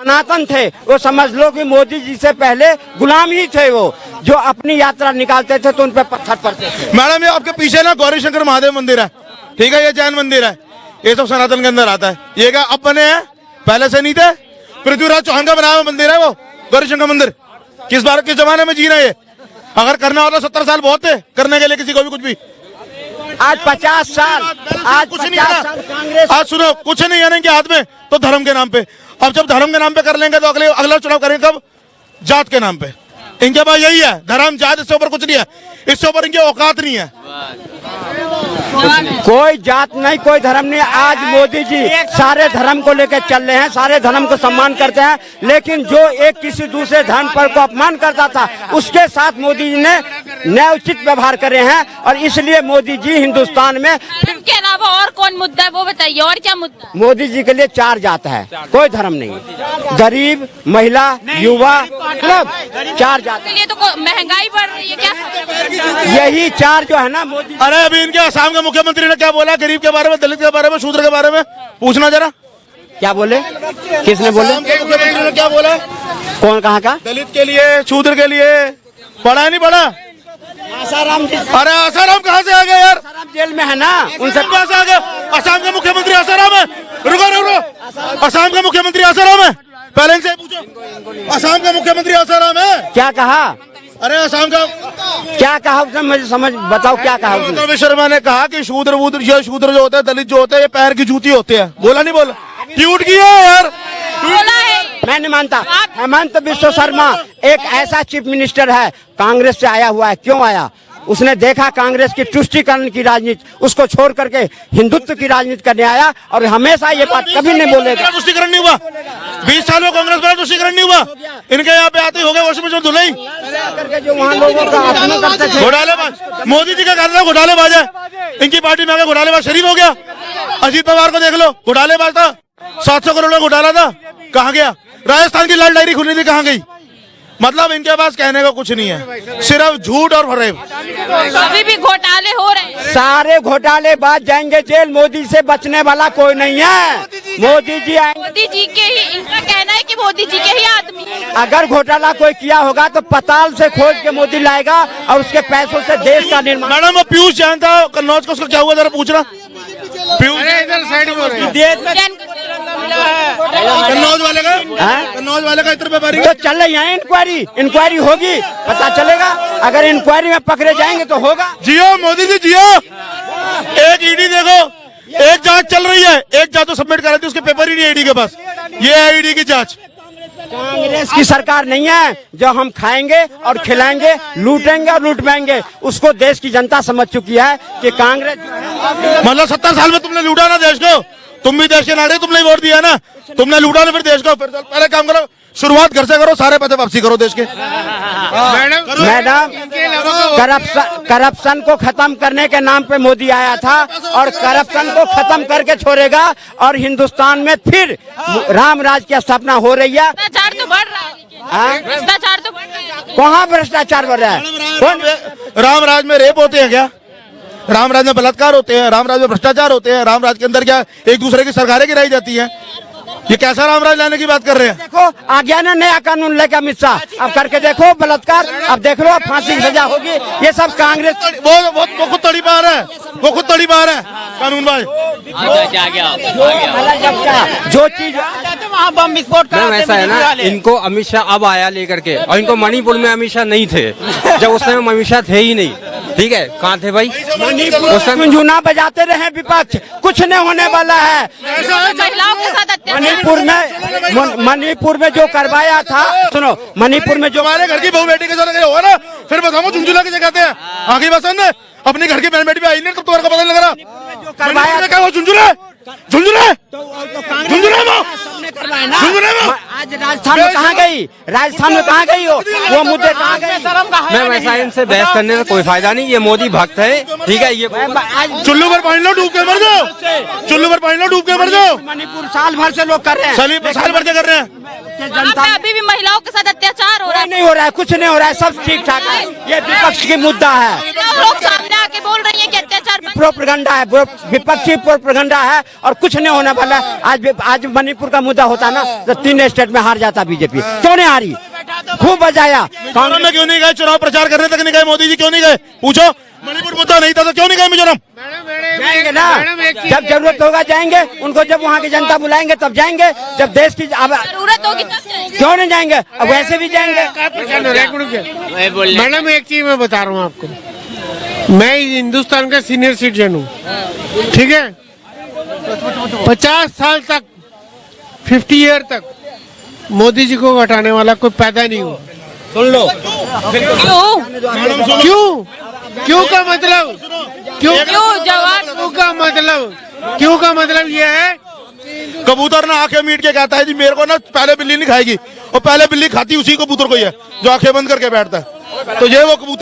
सनातन थे, वो समझ लो कि मोदी जी से पहले गुलाम ही थे। वो जो अपनी यात्रा निकालते थे तो उन पे पत्थर पड़ते थे। मैडम ये आपके पीछे ना गौरी शंकर महादेव मंदिर है, ठीक है, ये जैन मंदिर है, ये सब सनातन के अंदर आता है। ये क्या अब बने हैं, पहले से नहीं थे? पृथ्वीराज चौहान का बनाया हुआ मंदिर है वो गौरी शंकर मंदिर। किस जमाने में जी रहे हैं? अगर करना होता 70 साल बहुत थे करने के लिए किसी को भी कुछ भी। आज 50 साल, आज कुछ 50 नहीं है साल ना। कांग्रेस। आज सुनो, कुछ नहीं है ना इनके हाथ में, तो धर्म के नाम पे। अब जब धर्म के नाम पे कर लेंगे तो अगला चुनाव करेंगे कब? जात के नाम पे। इनके पास यही है, धर्म जात, इससे ऊपर कुछ नहीं है, इससे ऊपर इनकी औकात नहीं है। कोई जात नहीं, कोई धर्म नहीं। आज मोदी जी सारे धर्म को लेकर चल रहे हैं, सारे धर्म को सम्मान करते हैं, लेकिन जो एक किसी दूसरे धर्म पर को अपमान करता था उसके साथ मोदी जी ने न्यायोचित व्यवहार करे हैं। और इसलिए मोदी जी हिंदुस्तान में धर्म के अलावा और कौन मुद्दा है वो बताइए, और क्या मुद्दा है? मोदी जी के लिए 4 जात है, कोई धर्म नहीं। गरीब, महिला, युवा, सब 4 जात के लिए तो महंगाई बढ़ रही है, क्या यही 4 जो है ना मोदी। अरे अभी इनके असम के मुख्यमंत्री ने क्या बोला गरीब के बारे में, दलित के बारे में, शूद्र के बारे में? पूछना जरा। क्या बोले? किसने बोले? असम के मुख्यमंत्री ने क्या बोला? कौन, कहाँ का? दलित के लिए, शूद्र के लिए। पढ़ा है नहीं पढ़ा? आसाराम जी। अरे आसाराम कहाँ से आ गए यार? आसाराम जेल में है ना, उनसे कहाँ से आ गए? असम के मुख्यमंत्री आसाराम है? रुको, असम के मुख्यमंत्री आसाराम है? पहले इनसे पूछो, असम का मुख्यमंत्री आसाराम है? क्या कहा? अरे असम का क्या कहा उसने? मुझे समझ बताओ क्या कहा उसने? हिमंता शर्मा ने कहा कि शूद्र जो होते हैं, दलित जो होते हैं, ये पैर की जूती होते हैं। बोला नहीं बोला? ट्वीट किया यार, बोला है। मैं नहीं मानता। हेमंत बिश्व शर्मा एक ऐसा चीफ मिनिस्टर है, कांग्रेस से आया हुआ है। क्यों आया? उसने देखा कांग्रेस की तुष्टीकरण की राजनीति, उसको छोड़ करके हिंदुत्व की राजनीति करने आया। और हमेशा ये बात कभी नहीं बोलेगा। तुष्टीकरण नहीं हुआ 20 सालों कांग्रेस में, तुष्टीकरण नहीं हुआ। इनके यहाँ पे आते हो गए वॉशिंग मशीन धुलाई करके जो वहाँ लोगों का अपना करते थे। घोटालेबाज मोदी जी का कहना घोटालेबाज है। इनकी पार्टी में आगे घोटालेबाज शरीफ हो गया। अजीत पवार को देख लो, घोटालेबाज था, 700 करोड़ का घोटाला था, कहाँ गया? राजस्थान की लाल डायरी खुली थी, कहाँ गई? मतलब इनके पास कहने का कुछ नहीं है, सिर्फ झूठ और फरेब। अभी भी घोटाले हो रहे हैं। सारे घोटालेबाज जाएंगे जेल, मोदी से बचने वाला कोई नहीं है। मोदी जी आएंगे। मोदी जी के ही, इनका कहना है कि मोदी जी के ही आदमी हैं। अगर घोटाला कोई किया होगा तो पताल से खोज के मोदी लाएगा और उसके पैसों से देश का निर्माण। मैडम वो पीयूष जैन था कन्नौज का, उसका क्या हुआ जरा पूछना। पीयूष इधर साइड में कन्नौज वाले का इतना व्यापारी तो चल रही है इंक्वायरी होगी, पता चलेगा। अगर इंक्वायरी में पकड़े जाएंगे तो होगा। जियो मोदी जी जियो। एक ईडी देखो, एक जांच चल रही है, एक जांच तो सबमिट कर रही थी, उसके पेपर ही नहीं ईडी के पास। ये है ईडी की जांच। कांग्रेस की सरकार नहीं है जो हम खाएंगे और खिलाएंगे, लूटेंगे और लूट पाएंगे। उसको देश की जनता समझ चुकी है कि कांग्रेस मतलब 70 साल में तुमने लूटा ना देश को, तुम भी देश के नागरिक, तुमने वोट दिया ना, तुमने लूटा ना फिर देश को। फिर पहले काम करो, शुरुआत घर से करो, सारे पैसे वापसी करो देश के। मैडम करप्शन को खत्म करने के नाम पे मोदी आया था और करप्शन को खत्म करके छोड़ेगा। और हिंदुस्तान में फिर राम राज की स्थापना हो रही है। भ्रष्टाचार तो बढ़ रहा है, भ्रष्टाचार तो बढ़ रहा है। कहाँ भ्रष्टाचार बढ़ रहा है? कौन? राम राज में रेप होते हैं क्या? राम राज में बलात्कार होते हैं? राम राज में भ्रष्टाचार होते हैं? राम राज के अंदर क्या एक दूसरे की सरकारें गिराई जाती हैं? ये कैसा राम राज लाने की बात कर रहे हैं? देखो आ गया ना नया कानून लेकर अमित शाह, अब करके देखो बलात्कार, अब देख लो फांसी की सजा होगी। ये सब कांग्रेस वो खुद तड़ी पा रहा है, वो खुद तड़ी पा रहा है कानून भाई। जो चीज वहाँ बम विस्फोट मैम ऐसा है ना, इनको अमित शाह अब आया लेकर के, और इनको मणिपुर में अमित शाह नहीं थे जब उस समय अमित शाह थे ही नहीं। ठीक है, कहाँ थे भाई? उस समय झुंझुना बजाते रहे विपक्ष, कुछ नहीं होने वाला है। महिलाओं के साथ अत्याचार, मणिपुर में जो करवाया था, सुनो, मणिपुर में जो हमारे घर की बहू बेटी के साथ होगा ना, फिर बताओ झुंझुना किसे कहते हैं? आगे बसंत अपने घर की बहन बेटी भी आई नहीं, तब तुम्हारे को पता नहीं लग रहा करवाया क्या? वो झुंझुना आज राजस्थान में कहाँ गई? राजस्थान में कहाँ गई वो मुद्दे कहाँ गए? मैम ऐसा इनसे बहस करने का कोई फायदा नहीं, ये मोदी भक्त है। ठीक है, ये चुल्लू पर पानी लो डूब के मर जाओ, चुल्लू पर पानी लो डूब के मर जाओ। मणिपुर साल भर से लोग कर रहे हैं, साल भर से कर रहे हैं। वहाँ पे अभी भी महिलाओं के साथ अत्याचार हो रहा है। नहीं हो रहा है, कुछ नहीं हो रहा है, सब ठीक ठाक है। ये विपक्ष की मुद्दा है, लोग सामने आके बोल रही हैं कि अत्याचार बंद प्रोपेगेंडा है, विपक्षी प्रोपेगेंडा है और कुछ नहीं होने वाला है। आज मणिपुर का मुद्दा होता ना तो 3 स्टेट में हार जाता बीजेपी। क्यों नहीं हारी? खूब बजाया। मिजोरम में क्यों नहीं गए? चुनाव प्रचार करने तक नहीं गए मोदी जी, क्यों नहीं गए? पूछो, मणिपुर मुद्दा नहीं था तो क्यों नहीं गए मिजोरम? जाएंगे ना, जब जरूरत होगा जाएंगे। उनको जब वहाँ की जनता बुलाएंगे तब जाएंगे, जब देश की जरूरत होगी तब जाएंगे। क्यों नहीं जाएंगे? अब वैसे भी जाएंगे। मैडम एक चीज मैं बता रहा हूँ आपको, मैं हिंदुस्तान का सीनियर सिटीजन हूँ, ठीक है। 50 साल तक, 50 ईयर तक मोदी जी को हटाने वाला कोई पैदा नहीं हुआ। सुन लो, क्यों? क्यों? क्यों का मतलब क्यों? जवाब क्यों का मतलब ये है, कबूतर ना आंखें मीट के कहता है जी मेरे को ना पहले बिल्ली नहीं खाएगी, और पहले बिल्ली खाती उसी कबूतर को ही है जो आंखें बंद करके बैठता है। तो ये वो कबूतर